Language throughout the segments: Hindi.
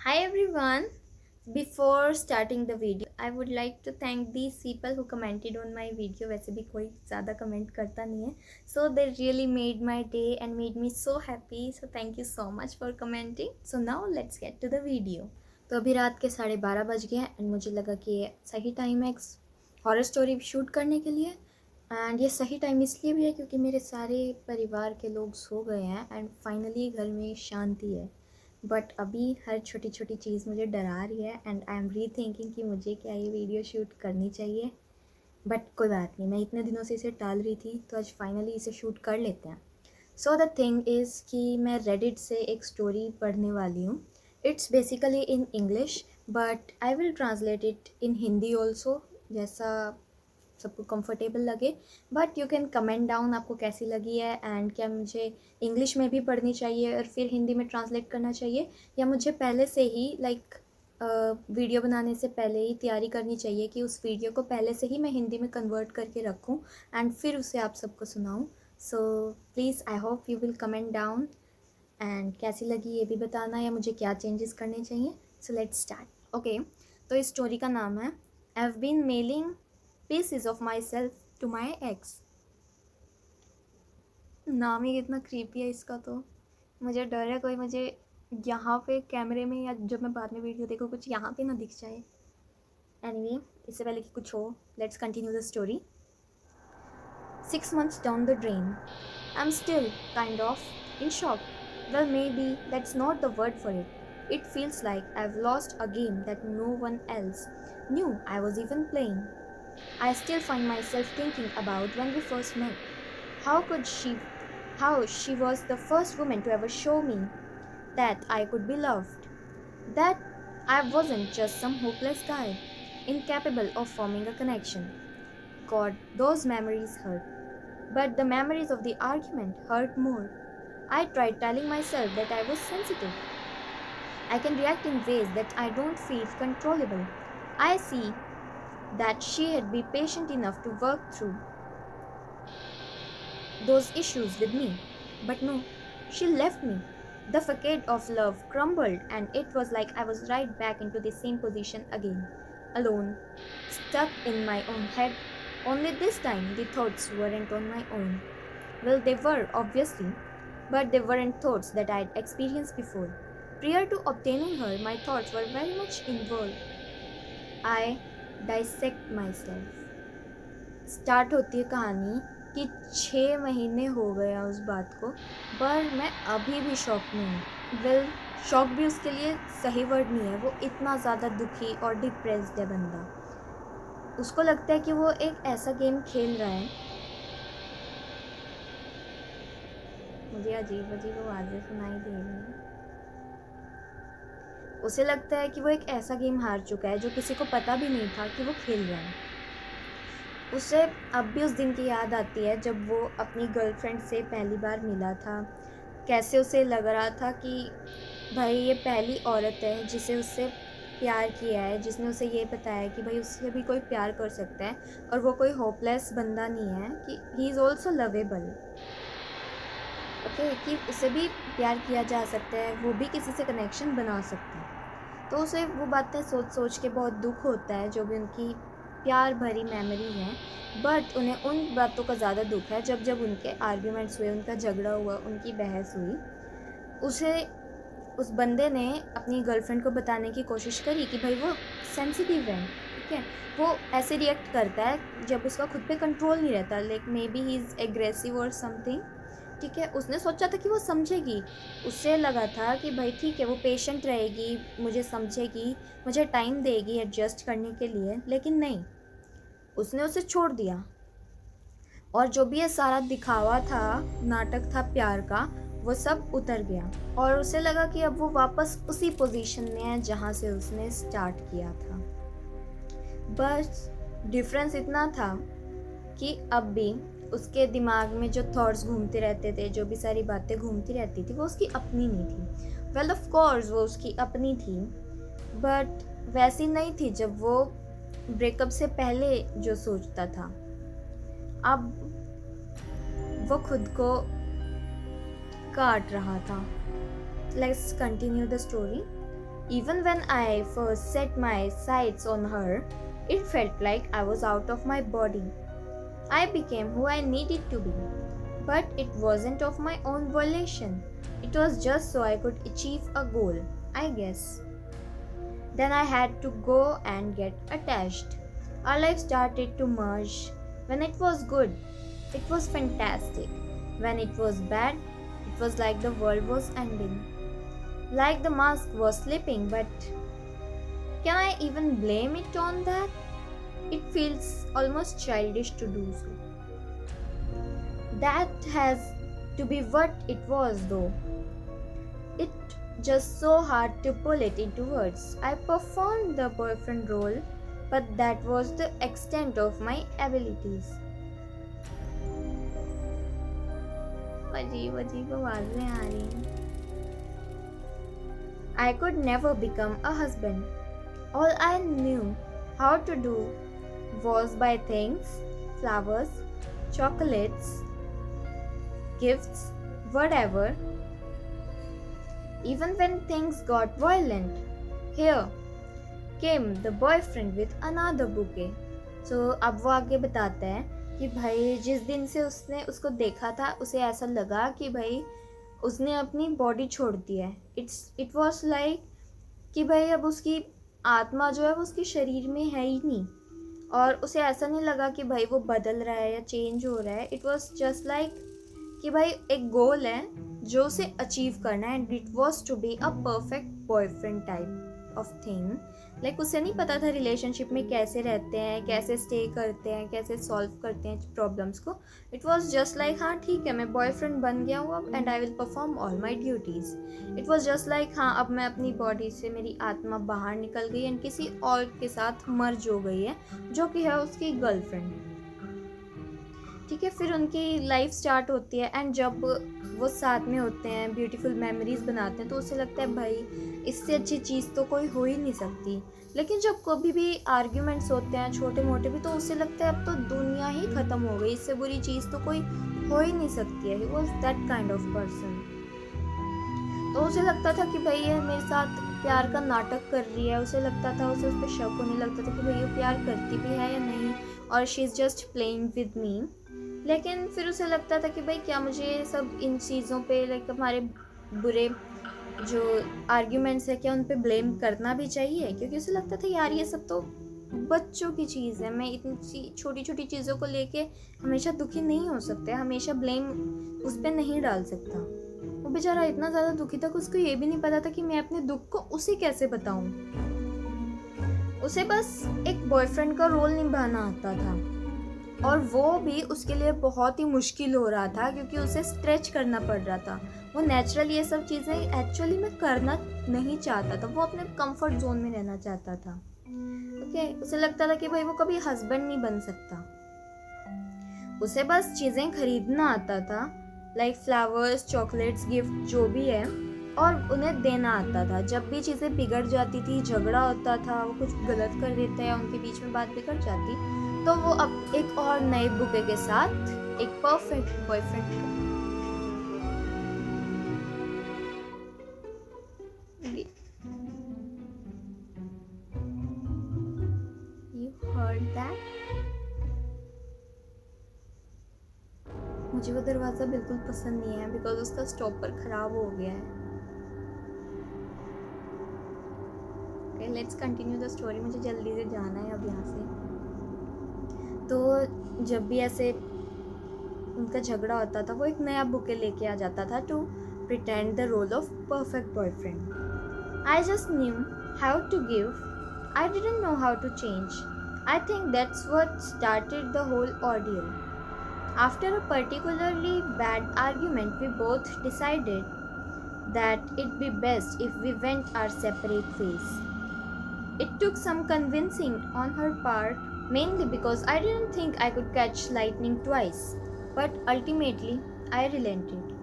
Hi everyone. Before starting the video, I would like to thank these people who commented on my video. वैसे भी कोई ज़्यादा कमेंट करता नहीं है. So they really made my day and made me so happy. So thank you so much for commenting. So now let's get to the video. तो अभी रात के 12:30 बज गए हैं एंड मुझे लगा कि ये सही टाइम है हॉरर स्टोरी शूट करने के लिए. एंड ये सही टाइम इसलिए भी है क्योंकि मेरे सारे परिवार के लोग सो गए हैं एंड फाइनली घर में शांति है. बट अभी हर छोटी छोटी चीज़ मुझे डरा रही है एंड आई एम री थिंकिंग कि मुझे क्या ये वीडियो शूट करनी चाहिए. बट कोई बात नहीं, मैं इतने दिनों से इसे टाल रही थी तो आज फाइनली इसे शूट कर लेते हैं. सो द थिंग इज़ कि मैं रेडिट से एक स्टोरी पढ़ने वाली हूँ. It's basically in English but I will translate it in Hindi also, जैसा सबको कंफर्टेबल लगे. But you can comment down आपको कैसी लगी है एंड क्या मुझे इंग्लिश में भी पढ़नी चाहिए और फिर हिंदी में ट्रांसलेट करना चाहिए, या मुझे पहले से ही वीडियो बनाने से पहले ही तैयारी करनी चाहिए कि उस वीडियो को पहले से ही मैं हिंदी में कन्वर्ट करके रखूं एंड फिर उसे आप सबको सुनाऊं. So please I hope you will comment down and कैसी लगी ये भी बताना, या मुझे क्या चेंजेस करने चाहिए. So let's start. ओके, तो इस स्टोरी का नाम है I have been mailing pieces of myself to my ex. नाम ही कितना क्रीपी है इसका. तो मुझे डर है कोई मुझे यहाँ पे कैमरे में या जब मैं बाद में वीडियो देखूँ कुछ यहाँ पे ना दिख जाए. एनीवे, इससे पहले कि कुछ हो, let's continue the story. 6 months down the drain, I'm still kind of in shock. Well, maybe that's not the word for it. It feels like I've lost a game that no one else knew I was even playing. I still find myself thinking about when we first met. How could she, how she was the first woman to ever show me that I could be loved. That I wasn't just some hopeless guy, incapable of forming a connection. God, those memories hurt. But the memories of the argument hurt more. I tried telling myself that I was sensitive. I can react in ways that I don't feel controllable. I see that she had been patient enough to work through those issues with me. But no, she left me. The facade of love crumbled, and it was like I was right back into the same position again, alone, stuck in my own head. Only this time the thoughts weren't on my own. Well, they were, obviously, but they weren't thoughts that I'd experienced before. Prior to obtaining her, my thoughts were very much involved. I dissect myself. Start होती है कहानी कि 6 महीने हो गया उस बात को, पर मैं अभी भी शॉक में हूँ. वेल, शॉक भी उसके लिए सही वर्ड नहीं है. वो इतना ज़्यादा दुखी और डिप्रेस्ड है बंदा. उसको लगता है कि वो एक ऐसा गेम खेल रहा है. मुझे अजीब अजीब आवाज़ें सुनाई दे रही हैं. उसे लगता है कि वो एक ऐसा गेम हार चुका है जो किसी को पता भी नहीं था कि वो खेल रहा है. उसे अब भी उस दिन की याद आती है जब वो अपनी गर्लफ्रेंड से पहली बार मिला था. कैसे उसे लग रहा था कि भाई ये पहली औरत है जिसे उससे प्यार किया है, जिसने उसे ये बताया कि भाई उससे भी कोई प्यार कर सकता है और वो कोई होपलेस बंदा नहीं है, कि he is also lovable. Okay, कि उसे भी प्यार किया जा सकता है, वो भी किसी से कनेक्शन बना सकता है. तो उसे वो बातें सोच सोच के बहुत दुख होता है, जो भी उनकी प्यार भरी मेमोरी हैं. बट उन्हें उन बातों का ज़्यादा दुख है जब जब उनके आर्ग्यूमेंट्स हुए, उनका झगड़ा हुआ, उनकी बहस हुई. उसे उस बंदे ने अपनी गर्लफ्रेंड को बताने की कोशिश करी कि भाई वो सेंसिटिव है. ठीक है, वो ऐसे रिएक्ट करता है जब उसका खुद पे कंट्रोल नहीं रहता. Like may be he is aggressive और समथिंग. ठीक है, उसने सोचा था कि वो समझेगी. उससे लगा था कि भाई ठीक है, वो पेशेंट रहेगी, मुझे समझेगी, मुझे टाइम देगी एडजस्ट करने के लिए. लेकिन नहीं, उसने उसे छोड़ दिया. और जो भी ये सारा दिखावा था, नाटक था प्यार का, वो सब उतर गया. और उसे लगा कि अब वो वापस उसी पोजीशन में है जहाँ से उसने स्टार्ट किया था. बस डिफरेंस इतना था कि अब भी उसके दिमाग में जो थॉट्स घूमते रहते थे, जो भी सारी बातें घूमती रहती थी, वो उसकी अपनी नहीं थी. वेल ऑफ कोर्स वो उसकी अपनी थी, बट वैसी नहीं थी जब वो ब्रेकअप से पहले जो सोचता था. अब वो खुद को काट रहा था. Let's continue the story. Even when I first set my sights on her, it felt like I was out of my body. I became who I needed to be. But it wasn't of my own volition. It was just so I could achieve a goal, I guess. Then I had to go and get attached. Our life started to merge. When it was good, it was fantastic. When it was bad, it was like the world was ending. Like the mask was slipping, but can I even blame it on that? It feels almost childish to do so. That has to be what it was, though. It just so hard to pull it into words. I performed the boyfriend role, but that was the extent of my abilities. अजीब अजीब आवाजें आ रही हैं. I could never become a husband. All I knew how to do was buy things, flowers, chocolates, gifts, whatever. Even when things got violent, here came the boyfriend with another bouquet. So अब वो आगे बताता है कि भाई जिस दिन से उसने उसको देखा था उसे ऐसा लगा कि भाई उसने अपनी बॉडी छोड़ दी है. इट वॉज लाइक कि भाई अब उसकी आत्मा जो है वो उसके शरीर में है ही नहीं, और उसे ऐसा नहीं लगा कि भाई वो बदल रहा है या चेंज हो रहा है. इट वॉज जस्ट लाइक कि भाई एक गोल है जो उसे अचीव करना है, and it was to be a perfect boyfriend type of thing. Like उसे नहीं पता था रिलेशनशिप में कैसे रहते हैं, कैसे स्टे करते हैं, कैसे सॉल्व करते हैं प्रॉब्लम्स को. इट वॉज जस्ट लाइक हाँ ठीक है मैं बॉयफ्रेंड बन गया हूँ अब, and I will perform all my duties. It was just like हाँ अब मैं अपनी बॉडी से मेरी आत्मा बाहर निकल गई एंड किसी और के साथ मर्ज हो गई है जो कि है उसकी गर्लफ्रेंड. ठीक है, फिर उनकी लाइफ स्टार्ट होती है, एंड जब वो साथ में होते हैं ब्यूटीफुल मेमोरीज बनाते हैं तो उसे लगता है भाई इससे अच्छी चीज़ तो कोई हो ही नहीं सकती. लेकिन जब कभी भी आर्ग्यूमेंट्स होते हैं छोटे मोटे भी तो उसे लगता है अब तो दुनिया ही ख़त्म हो गई, इससे बुरी चीज़ तो कोई हो ही नहीं सकती है. He was that kind of person. तो उसे लगता था कि भाई ये मेरे साथ प्यार का नाटक कर रही है. उसे लगता था, उसे उस पर शक होने लगता था कि भाई ये प्यार करती भी है या नहीं, और she is just playing with me. लेकिन फिर उसे लगता था कि भाई क्या मुझे सब इन चीज़ों पे लाइक हमारे बुरे जो आर्ग्यूमेंट्स है क्या उन पे ब्लेम करना भी चाहिए, क्योंकि उसे लगता था यार ये सब तो बच्चों की चीज़ है, मैं इतनी छोटी छोटी चीज़ों को लेके हमेशा दुखी नहीं हो सकते, हमेशा ब्लेम उस पर नहीं डाल सकता. वो बेचारा इतना ज़्यादा दुखी था कि उसको ये भी नहीं पता था कि मैं अपने दुख को उसे कैसे बताऊँ. उसे बस एक बॉयफ्रेंड का रोल निभाना आता था, और वो भी उसके लिए बहुत ही मुश्किल हो रहा था क्योंकि उसे स्ट्रेच करना पड़ रहा था. वो नेचुरली ये सब चीज़ें एक्चुअली में करना नहीं चाहता था, वो अपने कंफर्ट जोन में रहना चाहता था. ओके, उसे लगता था कि भाई वो कभी हस्बैंड नहीं बन सकता. उसे बस चीज़ें खरीदना आता था, लाइक फ्लावर्स, चॉकलेट्स, गिफ्ट जो भी है, और उन्हें देना आता था. जब भी चीज़ें बिगड़ जाती थी, झगड़ा होता था, वो कुछ गलत कर देता है, उनके बीच में बात बिगड़ जाती, तो वो अब एक और नए बुके के साथ एक perfect boyfriend. You heard that? मुझे वो दरवाज़ा बिल्कुल पसंद नहीं है बिकॉज उसका स्टॉपर ख़राब हो गया है. Okay, let's continue the story. मुझे जल्दी से जाना है अब यहाँ से. तो जब भी ऐसे उनका झगड़ा होता था वो एक नया बुके लेके आ जाता था to pretend the role of perfect boyfriend. I just knew how to give. I didn't know how to change. I think that's what started the whole ordeal. After a particularly bad argument, we both decided that it'd be best if we went our separate ways. It took some convincing on her part, mainly because I didn't think I could catch lightning twice, but ultimately I relented.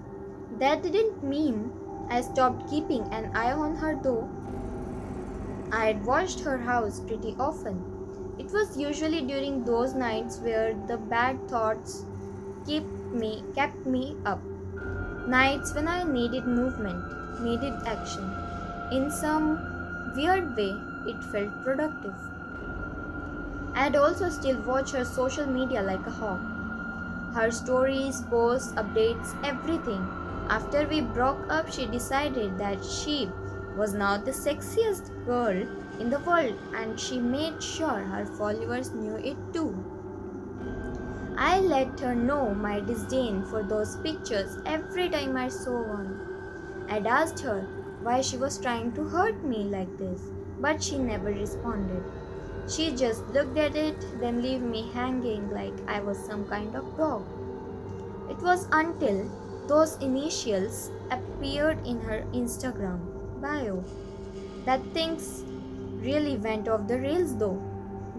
That didn't mean I stopped keeping an eye on her though. I had watched her house pretty often. It was usually during those nights where the bad thoughts kept me up. Nights when I needed movement, needed action. In some weird way, it felt productive. I'd also still watch her social media like a hawk. Her stories, posts, updates, everything. After we broke up, she decided that she was now the sexiest girl in the world and she made sure her followers knew it too. I let her know my disdain for those pictures every time I saw one. I'd asked her why she was trying to hurt me like this, but she never responded. She just looked at it, then left me hanging like I was some kind of dog. It was until those initials appeared in her Instagram bio that things really went off the rails though.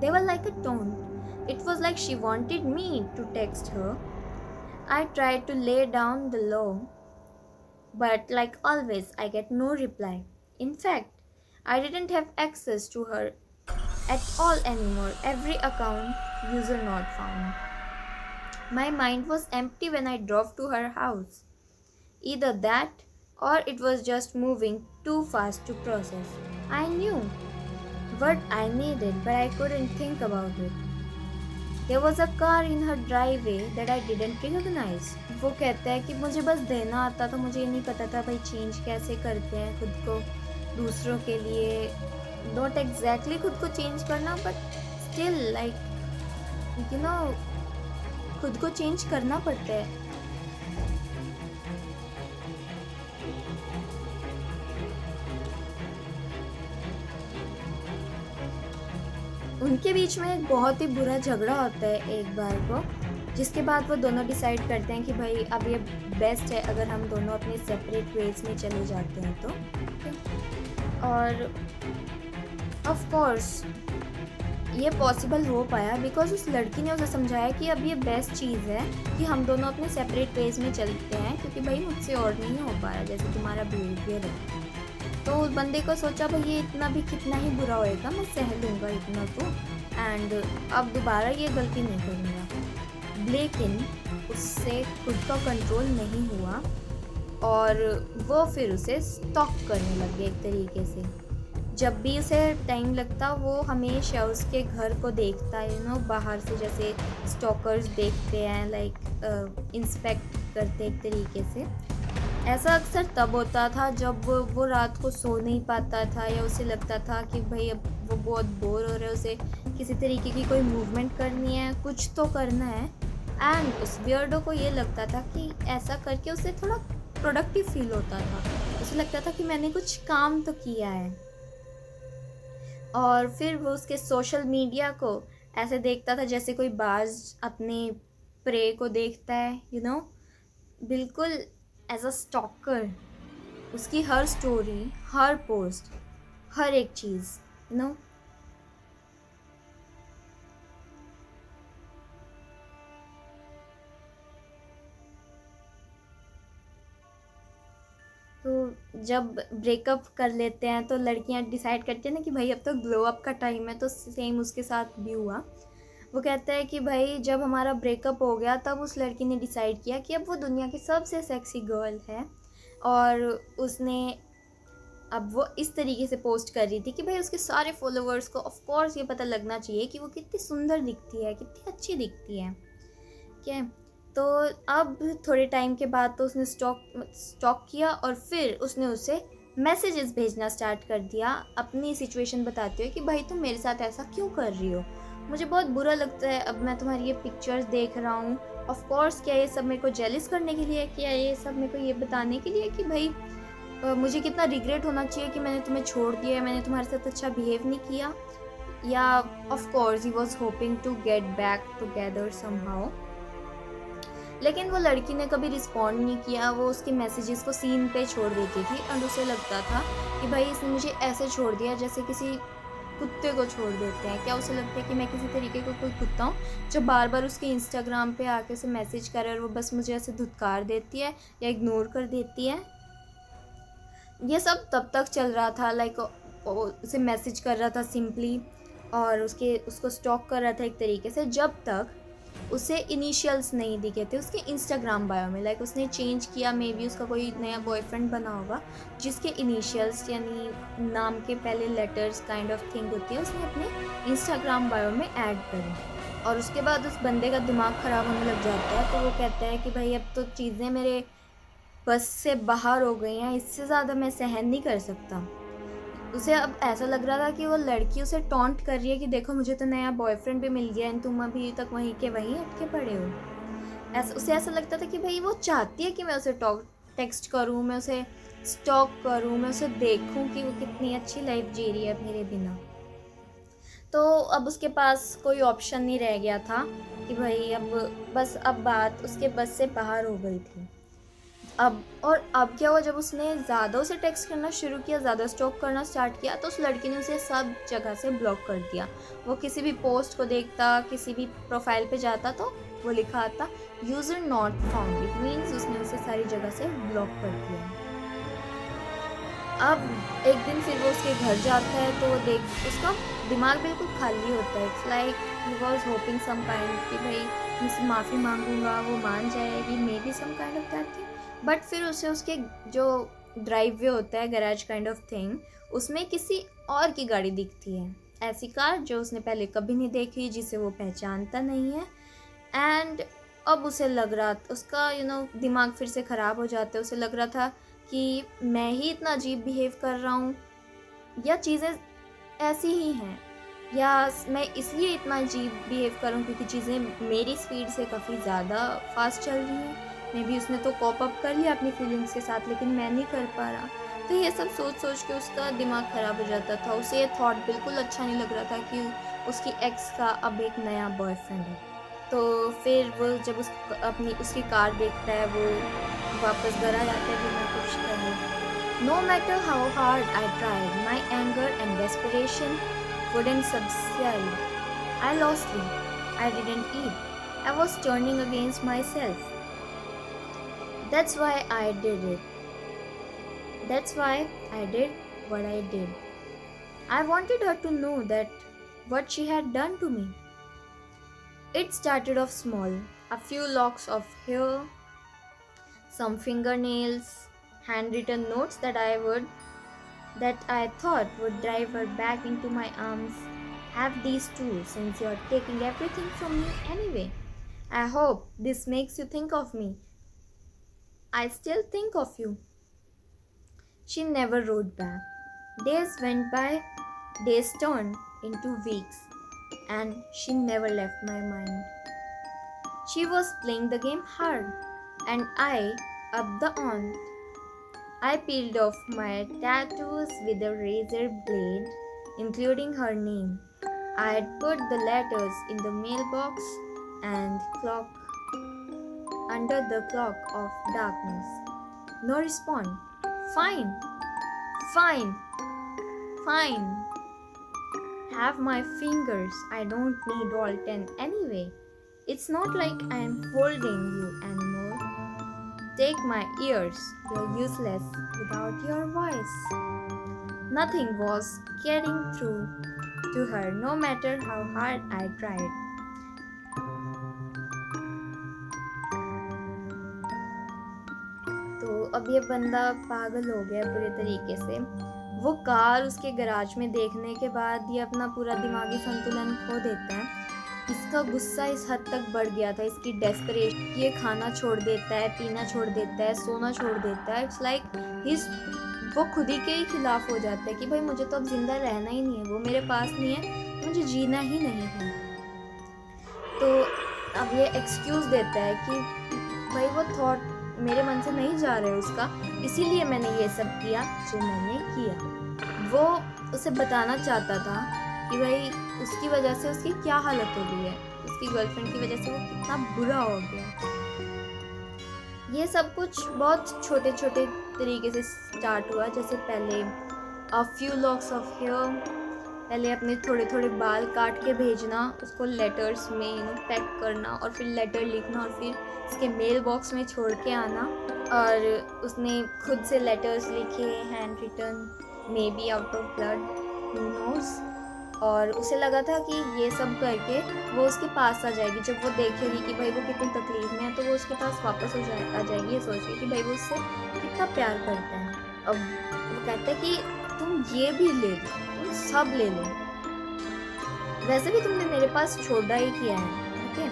They were like a taunt. It was like she wanted me to text her. I tried to lay down the law, but like always, I get no reply. In fact, I didn't have access to her at all anymore. Every account user not found. My mind was empty when I drove to her house. Either that or it was just moving too fast to process. I knew what I needed, but I couldn't think about it. There was a car in her driveway that I didn't recognize. वो कहता है कि मुझे बस देना आता था, मुझे ये नहीं पता था भाई चेंज कैसे करते हैं खुद को दूसरों के लिए. Not exactly खुद को चेंज करना, but still like you know खुद को चेंज करना पड़ता है. उनके बीच में एक बहुत ही बुरा झगड़ा होता है एक बार को, जिसके बाद वो दोनों डिसाइड करते हैं कि भाई अब ये बेस्ट है अगर हम दोनों अपने सेपरेट वेज में चले जाते हैं तो. और ऑफ कोर्स ये पॉसिबल हो पाया बिकॉज उस लड़की ने उसे समझाया कि अब ये बेस्ट चीज़ है कि हम दोनों अपने सेपरेट वेज में चलते हैं क्योंकि भाई मुझसे और नहीं हो पा रहा जैसे तुम्हारा बिहेवियर है. तो उस बंदे को सोचा भाई ये इतना भी कितना ही बुरा होएगा, मैं सह लूँगा इतना तो, एंड अब दोबारा ये गलती नहीं करूँगा. लेकिन उससे खुद का कंट्रोल नहीं हुआ और वो फिर उसे स्टॉक करने लग गया एक तरीके से. जब भी उसे टाइम लगता वो हमेशा उसके घर को देखता है बाहर से, जैसे स्टॉकर्स देखते हैं लाइक इंस्पेक्ट करते एक तरीके से. ऐसा अक्सर तब होता था जब वो रात को सो नहीं पाता था या उसे लगता था कि भाई अब वो बहुत बोर हो रहा है, उसे किसी तरीके की कोई मूवमेंट करनी है, कुछ तो करना है. एंड उस बियर्डो को ये लगता था कि ऐसा करके उसे थोड़ा प्रोडक्टिव फील होता था. उसे लगता था कि मैंने कुछ काम तो किया है. और फिर वो उसके सोशल मीडिया को ऐसे देखता था जैसे कोई बाज अपने प्रे को देखता है बिल्कुल एज अ स्टॉकर. उसकी हर स्टोरी, हर पोस्ट, हर एक चीज़ तो जब ब्रेकअप कर लेते हैं तो लड़कियां डिसाइड करती हैं ना कि भाई अब तो ग्लो अप का टाइम है. तो सेम उसके साथ भी हुआ. वो कहता है कि भाई जब हमारा ब्रेकअप हो गया तब उस लड़की ने डिसाइड किया कि अब वो दुनिया की सबसे सेक्सी गर्ल है. और उसने अब वो इस तरीके से पोस्ट कर रही थी कि भाई उसके सारे फॉलोअर्स को ऑफ कोर्स ये पता लगना चाहिए कि वो कितनी सुंदर दिखती है, कितनी अच्छी दिखती है. क्या तो अब थोड़े टाइम के बाद तो उसने स्टॉक किया और फिर उसने उसे मैसेजेस भेजना स्टार्ट कर दिया अपनी सिचुएशन बताते हुए कि भाई तुम मेरे साथ ऐसा क्यों कर रही हो, मुझे बहुत बुरा लगता है, अब मैं तुम्हारी ये पिक्चर्स देख रहा हूँ. ऑफ कोर्स क्या ये सब मेरे को जेलिस करने के लिए, क्या ये सब मेरे को ये बताने के लिए कि भाई मुझे कितना रिग्रेट होना चाहिए कि मैंने तुम्हें छोड़ दिया, मैंने तुम्हारे साथ अच्छा बिहेव नहीं किया. या of course he was hoping to get back together somehow. लेकिन वो लड़की ने कभी रिस्पॉन्ड नहीं किया. वो उसके मैसेजेस को सीन पे छोड़ देती थी और उसे लगता था कि भाई इसने मुझे ऐसे छोड़ दिया जैसे किसी कुत्ते को छोड़ देते हैं. क्या उसे लगता है कि मैं किसी तरीके का कोई कुत्ता हूँ जो बार बार उसके इंस्टाग्राम पे आके उसे मैसेज करे और वो बस मुझे ऐसे धुतकार देती है या इग्नोर कर देती है. ये सब तब तक चल रहा था लाइक उसे मैसेज कर रहा था सिंपली और उसको स्टॉक कर रहा था एक तरीके से, जब तक उसे इनिशियल्स नहीं दिखे थे उसके इंस्टाग्राम बायो में। लाइक उसने चेंज किया, मे बी उसका कोई नया बॉयफ्रेंड बना होगा जिसके इनिशियल्स यानी नाम के पहले लेटर्स काइंड ऑफ थिंग होती है, उसने अपने इंस्टाग्राम बायो में ऐड करी। और उसके बाद उस बंदे का दिमाग ख़राब होने लग जाता है। तो वो कहता है कि भाई अब तो चीज़ें मेरे बस से बाहर हो गई हैं, इससे ज़्यादा मैं सहन नहीं कर सकता। उसे अब ऐसा लग रहा था कि वो लड़की उसे टॉन्ट कर रही है कि देखो मुझे तो नया बॉयफ्रेंड भी मिल गया एंड तुम अभी तक वहीं के वहीं अटके पड़े हो। उसे ऐसा लगता था कि भाई वो चाहती है कि मैं उसे टेक्स्ट करूँ, मैं उसे स्टॉक करूँ, मैं उसे देखूँ कि वो कितनी अच्छी लाइफ जी रही है मेरे बिना। तो अब उसके पास कोई ऑप्शन नहीं रह गया था कि भाई अब बात उसके बस से बाहर हो गई थी। अब क्या हुआ, जब उसने ज़्यादा उसे टेक्स्ट करना शुरू किया, ज़्यादा स्टॉक करना स्टार्ट किया, तो उस लड़की ने उसे सब जगह से ब्लॉक कर दिया। वो किसी भी पोस्ट को देखता, किसी भी प्रोफाइल पे जाता तो वो लिखा आता user not found, it means उसने उसे सारी जगह से ब्लॉक कर दिया। अब एक दिन फिर वो उसके घर जाता है तो वो उसका दिमाग बिल्कुल खाली होता है। It's like he was hoping some kind कि भाई मुझसे माफ़ी मांगूंगा, वो मान जाएगी, maybe some kind of that thing. But फिर उसे उसके जो ड्राइव वे होता है, गैराज काइंड ऑफ थिंग, उसमें किसी और की गाड़ी दिखती है, ऐसी कार जो उसने पहले कभी नहीं देखी, जिसे वो पहचानता नहीं है। एंड अब उसे लग रहा, उसका दिमाग फिर से ख़राब हो जाता है। उसे लग रहा था कि मैं ही इतना अजीब बिहेव कर रहा हूँ, या चीज़ें ऐसी ही हैं, या मैं इसलिए इतना अजीब बिहेव कर रहा हूँ क्योंकि चीज़ें मेरी स्पीड से काफ़ी ज़्यादा फास्ट चल रही हैं। मे बी उसने तो कॉप अप कर लिया अपनी फीलिंग्स के साथ, लेकिन मैं नहीं कर पा रहा। तो ये सब सोच सोच के उसका दिमाग ख़राब हो जाता था। उसे ये थॉट बिल्कुल अच्छा नहीं लग रहा था कि उसकी एक्स का अब एक नया बॉयफ्रेंड है। तो फिर वो जब उसकी कार देखता है, वो वापस घर आ जाता है बिना कुछ कहे। No matter how hard I tried, my anger and desperation wouldn't subside. I lost sleep. I didn't eat. I was turning against myself. That's why I did it. That's why I did what I did. I wanted her to know that what she had done to me. It started off small. A few locks of hair, some fingernails, handwritten notes that I thought would drive her back into my arms. Have these too, since you're taking everything from me anyway. I hope this makes you think of me. I still think of you. She never wrote back. Days went by, days turned into weeks, and she never left my mind. She was playing the game hard, and I, up the ante. I peeled off my tattoos with a razor blade, including her name. I had put the letters in the mailbox and clock under the clock of darkness. No response. Fine, fine, fine. Have my fingers. I don't need all 10 anyway. It's not like I'm holding you anymore. Take my ears. You're useless without your voice. Nothing was getting through to her, no matter how hard I tried. तो अब ये बंदा पागल हो गया बुरे तरीके से। वो कार उसके गैराज में देखने के बाद ये अपना पूरा दिमागी संतुलन खो देता है। इसका गुस्सा इस हद तक बढ़ गया था, इसकी डेस्परेशन, ये खाना छोड़ देता है, पीना छोड़ देता है, सोना छोड़ देता है। इट्स लाइक वो खुद ही के ही खिलाफ हो जाता है कि भाई मुझे तो अब ज़िंदा रहना ही नहीं है, वो मेरे पास नहीं है, मुझे जीना ही नहीं है। तो अब ये एक्सक्यूज़ देता है कि भाई वो थॉट मेरे मन से नहीं जा रहे उसका, इसीलिए मैंने ये सब किया जो मैंने किया। वो उसे बताना चाहता था कि भाई उसकी वजह से उसकी क्या हालत हो गई है, उसकी गर्लफ्रेंड की वजह से वो कितना बुरा हो गया। ये सब कुछ बहुत छोटे छोटे तरीके से स्टार्ट हुआ। जैसे पहले a few locks of hair, पहले अपने थोड़े थोड़े बाल काट के भेजना, उसको लेटर्स में पैक करना, और फिर लेटर लिखना, और फिर उसके मेल बॉक्स में छोड़ के आना। और उसने खुद से लेटर्स लिखे, hand written, maybe out of blood, who knows. और उसे लगा था कि ये सब करके वो उसके पास आ जाएगी। जब वो देखेगी कि भाई वो कितनी तकलीफ में है तो वो उसके पास वापस आ जाएगी, ये सोच के कि भाई वो उससे कितना प्यार करता है। अब वो कहता है कि तुम ये भी ले लो, तुम सब ले लो, वैसे भी तुमने मेरे पास छोड़ा ही किया है, ठीक है।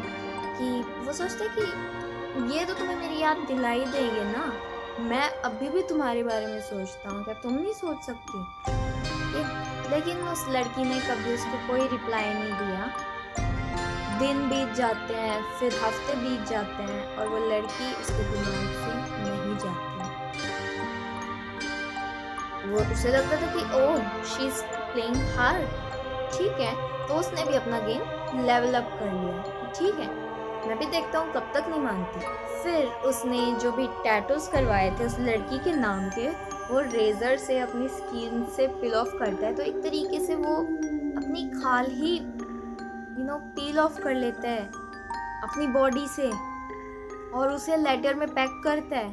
कि वो सोचता है कि ये तो तुम्हें मेरी याद दिला ही देंगे ना, मैं अभी भी तुम्हारे बारे में सोचता हूँ, क्या तुम नहीं सोच सकती? लेकिन उस लड़की ने कभी उसको कोई रिप्लाई नहीं दिया। दिन बीत जाते हैं, फिर हफ्ते बीत जाते हैं और वो लड़की उसके दिमाग से नहीं जाती। वो उसे लगता था कि ओह शी इज प्लेइंग हार्ड, ठीक है, तो उसने भी अपना गेम लेवल अप कर लिया, ठीक है, मैं भी देखता हूँ कब तक नहीं मानती। फिर उसने जो भी टैटूज करवाए थे उस लड़की के नाम के, वो रेजर से अपनी स्किन से पील ऑफ करता है, तो एक तरीके से वो अपनी खाल ही पील ऑफ कर लेता है अपनी बॉडी से और उसे लेटर में पैक करता है।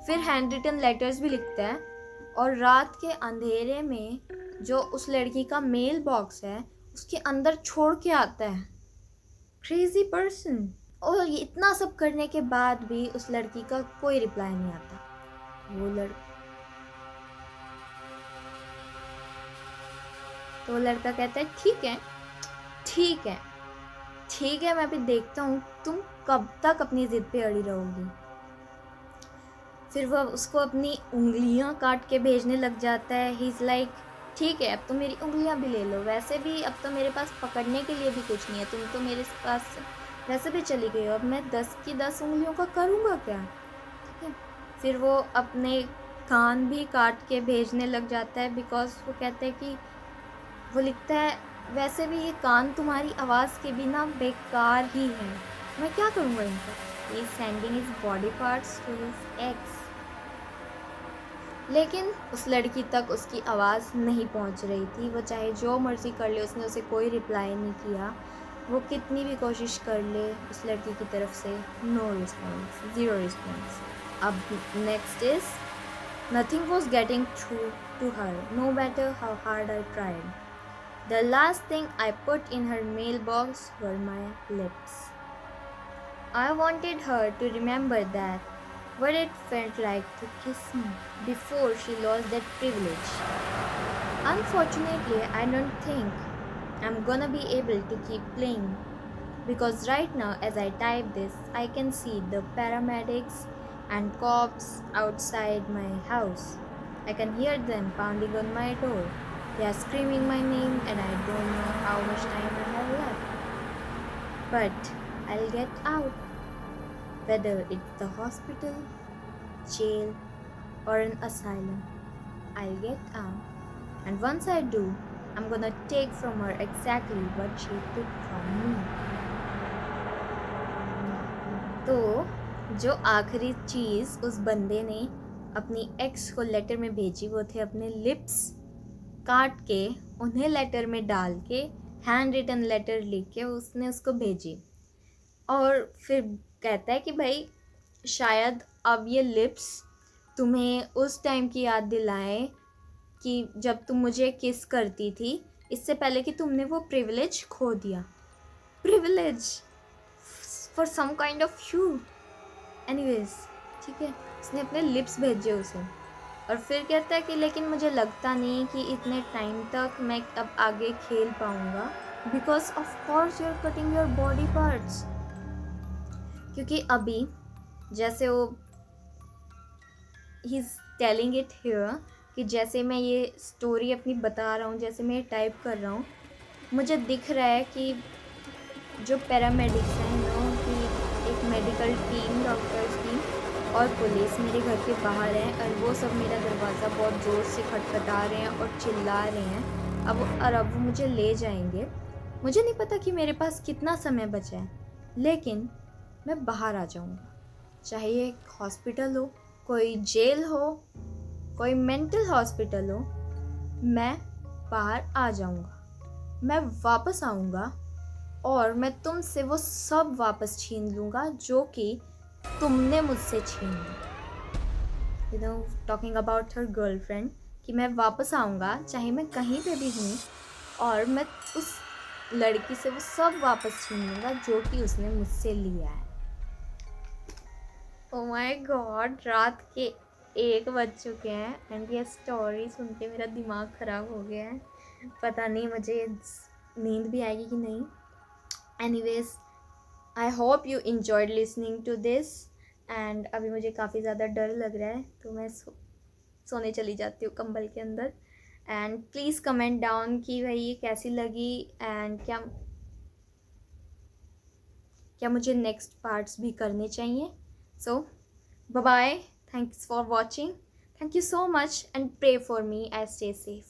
फिर हैंड रिटन लेटर्स भी लिखता है और रात के अंधेरे में जो उस लड़की का मेल बॉक्स है उसके अंदर छोड़ के आता है। Crazy person. और ये इतना सब करने के बाद भी उस लड़की का कोई रिप्लाई नहीं आता। तो वो लड़का कहता है ठीक है ठीक है ठीक है, मैं भी देखता हूँ तुम कब तक अपनी जिद पे अड़ी रहोगी। फिर वो उसको अपनी उंगलियां काट के भेजने लग जाता है। ही इज़ लाइक ठीक है, अब तो मेरी उंगलियां भी ले लो, वैसे भी अब तो मेरे पास पकड़ने के लिए भी कुछ नहीं है, तुम तो मेरे पास वैसे भी चली गई हो, अब मैं 10 की 10 उंगलियों का करूँगा क्या, ठीक है। फिर वो अपने कान भी काट के भेजने लग जाता है, बिकॉज वो कहते हैं कि वो लिखता है वैसे भी ये कान तुम्हारी आवाज़ के बिना बेकार ही है, मैं क्या करूँगा इनका। He is sending his body parts to his ex. लेकिन उस लड़की तक उसकी आवाज़ नहीं पहुंच रही थी। वो चाहे जो मर्ज़ी कर ले, उसने उसे कोई रिप्लाई नहीं किया। वो कितनी भी कोशिश कर ले, उस लड़की की तरफ से नो रिस्पॉन्स, ज़ीरो रिस्पॉन्स। अब next is nothing was getting through to her no matter how hard I tried. The last thing I put in her mailbox were my lips. I wanted her to remember that, what it felt like to kiss me before she lost that privilege. Unfortunately, I don't think I'm gonna be able to keep playing, because right now as I type this, I can see the paramedics and cops outside my house. I can hear them pounding on my door. They are screaming my name and I don't know how much time I have left. But I'll get out. Whether it's the hospital, jail, or an asylum, I'll get out. And once I do, I'm gonna take from her exactly what she took from me. तो जो आखिरी चीज़ उस बंदे ने अपनी एक्स को लेटर में भेजी वो थे अपने लिप्स काट के, उन्हें लेटर में डाल के, हैंड रिटन लेटर लिख के उसने उसको भेजी। और फिर कहता है कि भाई शायद अब ये लिप्स तुम्हें उस टाइम की याद दिलाएं कि जब तुम मुझे किस करती थी, इससे पहले कि तुमने वो प्रिविलेज खो दिया। Privilege for some kind of you. Anyways, ठीक है, उसने अपने लिप्स भेजे उसे। और फिर कहता है कि लेकिन मुझे लगता नहीं कि इतने टाइम तक मैं अब आगे खेल पाऊँगा, because of course you are cutting your body parts. क्योंकि अभी जैसे वो he is telling it here कि जैसे मैं ये स्टोरी अपनी बता रहा हूँ, जैसे मैं टाइप कर रहा हूँ, मुझे दिख रहा है कि जो पैरामेडिक्स हैं नो, कि एक मेडिकल टीम, डॉक्टर्स टीम और पुलिस मेरे घर के बाहर हैं और वो सब मेरा दरवाज़ा बहुत ज़ोर से खटखटा रहे हैं और चिल्ला रहे हैं अब वो मुझे ले जाएंगे। मुझे नहीं पता कि मेरे पास कितना समय बचा है, लेकिन मैं बाहर आ जाऊंगा। चाहे ये हॉस्पिटल हो, कोई जेल हो, कोई मेंटल हॉस्पिटल हो, मैं बाहर आ जाऊंगा। मैं वापस आऊँगा और मैं तुमसे वो सब वापस छीन लूँगा जो कि तुमने मुझसे छीन ली। टॉकिंग अबाउट हर गर्लफ्रेंड, कि मैं वापस आऊँगा चाहे मैं कहीं पे भी हूँ और मैं उस लड़की से वो सब वापस छीन लूँगा जो कि उसने मुझसे लिया है। ओ माय गॉड, रात के 1 बज चुके हैं एंड ये स्टोरी सुन के मेरा दिमाग ख़राब हो गया है। पता नहीं मुझे नींद भी आएगी कि नहीं। Anyways, I hope you enjoyed listening to this. And अभी मुझे काफ़ी ज़्यादा डर लग रहा है, तो मैं सोने चली जाती हूँ कंबल के अंदर। एंड प्लीज़ कमेंट डाउन कि भाई ये कैसी लगी एंड क्या क्या मुझे नेक्स्ट पार्ट्स भी करने चाहिए। So bye bye, thanks for watching, thank you so much and pray for me. I stay safe.